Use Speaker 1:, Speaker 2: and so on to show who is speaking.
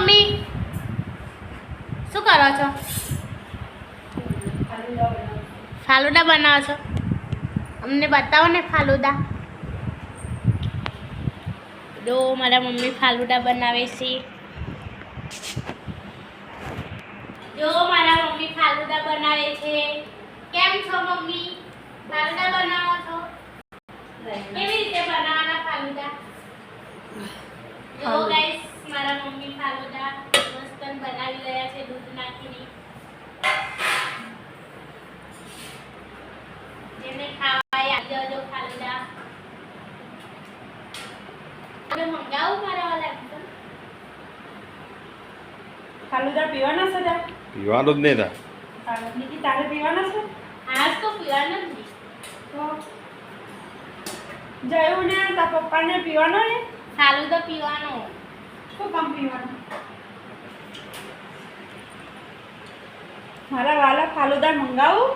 Speaker 1: Mummy શું કરો છો? ફાલુદા બનાવો છો? અમને બતાવો ને ફાલુદા. જો મારા મમ્મી ફાલુદા બનાવે છે. જો મારા મમ્મી ફાલુદા બનાવે છે. કેમ છો મમ્મી? ફાલુદા બનાવો છો? કેવી રીતે બનાવવાના ફાલુદા? જો ગાઈસ મારા મમ્મી ફાલુદા મસ્ત બનાવી રહ્યા છે દૂધ નાખીને. જેને ખાવા આવી જજો ફાલુદા. હવે મંગાવું મારા વાલા
Speaker 2: ફાલુદા પીવાના છે જા?
Speaker 3: પીવાનું જ નહીં તા.
Speaker 2: નીતિ તારે પીવાના છે?
Speaker 1: આજ તો પીવાનો જ નહીં.
Speaker 2: તો જયું ને તારા પપ્પાને પીવાનો ને?
Speaker 1: ફાલુદા પીવાનો.
Speaker 2: શું કામ પીવાનું? મારા વાલા ફાલુદા મંગાવું?